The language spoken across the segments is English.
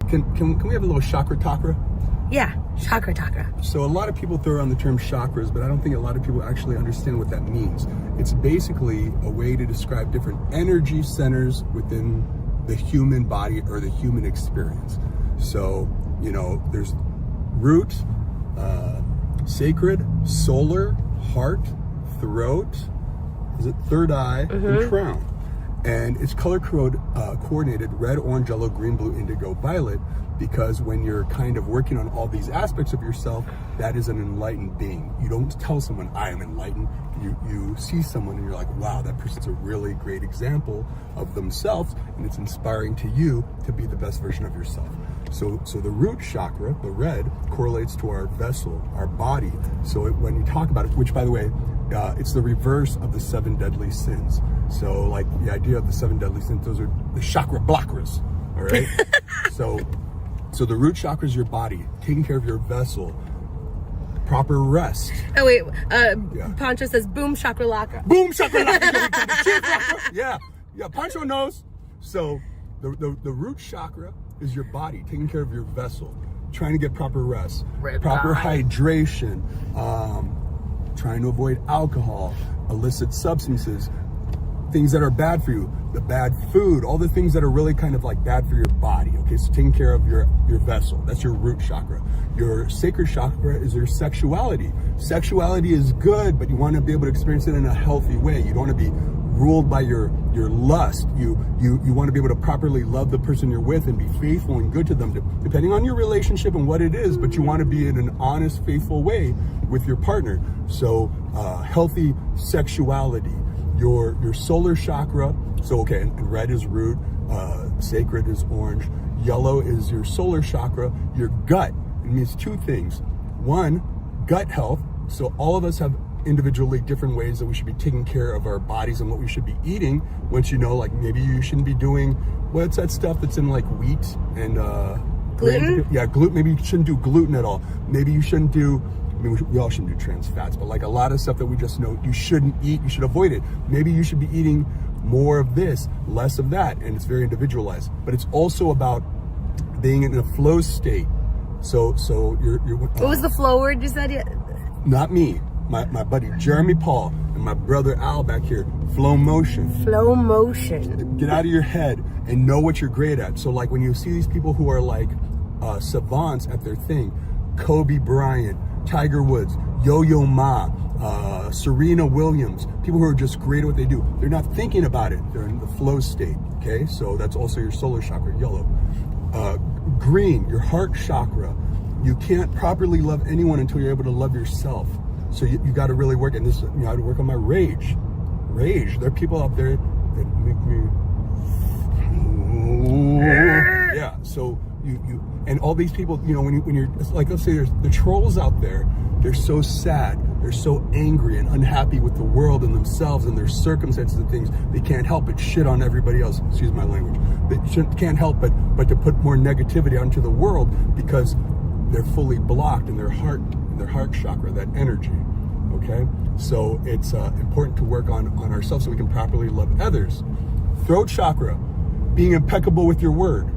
can we have a little chakra Talkra? Yeah, Chakra. So a lot of people throw around the term chakras, but I don't think a lot of people actually understand what that means. It's basically a way to describe different energy centers within the human body or the human experience. So, there's root, sacred, solar, heart, throat, third eye, and crown. And it's color coordinated red, orange, yellow, green, blue, indigo, violet, because when you're kind of working on all these aspects of yourself, that is an enlightened being. You don't tell someone, I am enlightened. You see someone and you're like, wow, that person's a really great example of themselves, and it's inspiring to you to be the best version of yourself. So the root chakra, the red, correlates to our vessel, our body. So when you talk about it, which by the way, it's the reverse of the 7 deadly sins. So like the idea of the 7 deadly sins, those are the chakra blockers, all right? So the root chakra is your body, taking care of your vessel, proper rest. Oh wait, Pancho says boom shakalaka. Boom shakalaka. Yeah, Pancho knows. So the root chakra is your body, taking care of your vessel, trying to get proper rest, proper hydration, trying to avoid alcohol, illicit substances, things that are bad for you, the bad food, all the things that are really kind of like bad for your body. Okay, so taking care of your vessel, that's your root chakra. Your sacred chakra is your sexuality. Sexuality is good, but you want to be able to experience it in a healthy way. You don't want to be ruled by your lust. You want to be able to properly love the person you're with and be faithful and good to them, depending on your relationship and what it is, but you want to be in an honest, faithful way with your partner. So healthy sexuality. Your solar chakra, so okay, and red is root, sacred is orange, yellow is your solar chakra. Your gut, it means 2 things. 1, gut health. So all of us have individually different ways that we should be taking care of our bodies and what we should be eating. Once like maybe you shouldn't be doing, what's that stuff that's in like wheat and gluten? Yeah, gluten. Maybe you shouldn't do gluten at all. Maybe you shouldn't do, we all shouldn't do trans fats, but like a lot of stuff that we just know you shouldn't eat, you should avoid it. Maybe you should be eating more of this, less of that, and it's very individualized. But it's also about being in a flow state. So you're what was the flow word you said? Not me, my buddy Jeremy Paul and my brother Al back here. Flow motion. Flow motion. Get out of your head and know what you're great at. So like when you see these people who are like savants at their thing, Kobe Bryant, Tiger Woods, Yo-Yo Ma, Serena Williams, people who are just great at what they do. They're not thinking about it. They're in the flow state, okay? So that's also your solar chakra, yellow. Green, your heart chakra. You can't properly love anyone until you're able to love yourself. So you got to really work, and this, I had to work on my rage. There are people out there that make me, yeah, so you and all these people, when you're like, let's say there's the trolls out there, they're so sad, they're so angry and unhappy with the world and themselves and their circumstances and things. They can't help but shit on everybody else. Excuse my language. They can't help but to put more negativity onto the world because they're fully blocked in their heart chakra, that energy. Okay, so it's important to work on ourselves so we can properly love others. Throat chakra, being impeccable with your word,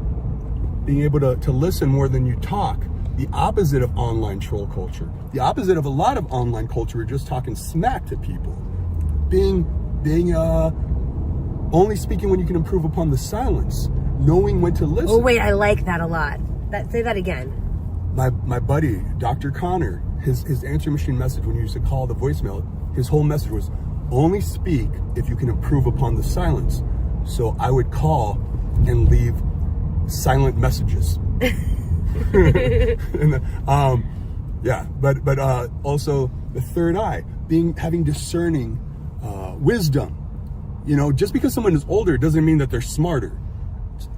being able to listen more than you talk. The opposite of online troll culture. The opposite of a lot of online culture, we're just talking smack to people. Being only speaking when you can improve upon the silence. Knowing when to listen. Oh wait, I like that a lot. Say that again. My buddy, Dr. Connor, his answering machine message when you used to call the voicemail, his whole message was only speak if you can improve upon the silence. So I would call and leave silent messages. And, but also the third eye, having discerning wisdom. Just because someone is older doesn't mean that they're smarter.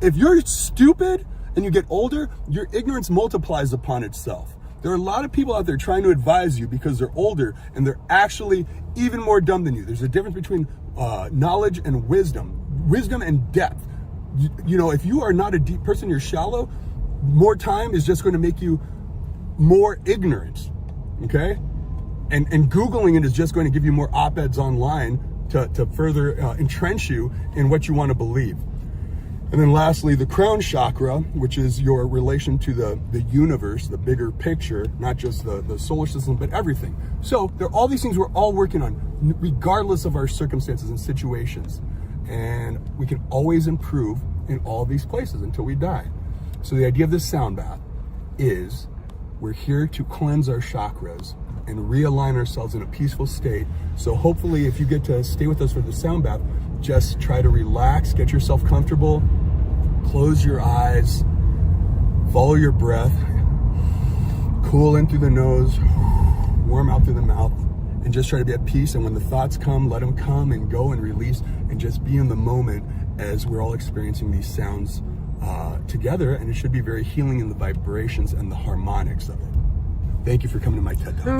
If you're stupid and you get older, your ignorance multiplies upon itself. There are a lot of people out there trying to advise you because they're older and they're actually even more dumb than you. There's a difference between knowledge and wisdom and depth. If you are not a deep person, you're shallow, more time is just going to make you more ignorant, okay? And Googling it is just going to give you more op-eds online to further entrench you in what you want to believe. And then lastly, the crown chakra, which is your relation to the universe, the bigger picture, not just the solar system, but everything. So there are all these things we're all working on, regardless of our circumstances and situations. And we can always improve in all these places until we die. So the idea of this sound bath is we're here to cleanse our chakras and realign ourselves in a peaceful state. So hopefully if you get to stay with us for the sound bath, just try to relax, get yourself comfortable, close your eyes, follow your breath, cool in through the nose, warm out through the mouth, and just try to be at peace. And when the thoughts come, let them come and go and release, and just be in the moment as we're all experiencing these sounds together. And it should be very healing in the vibrations and the harmonics of it. Thank you for coming to my TED Talk.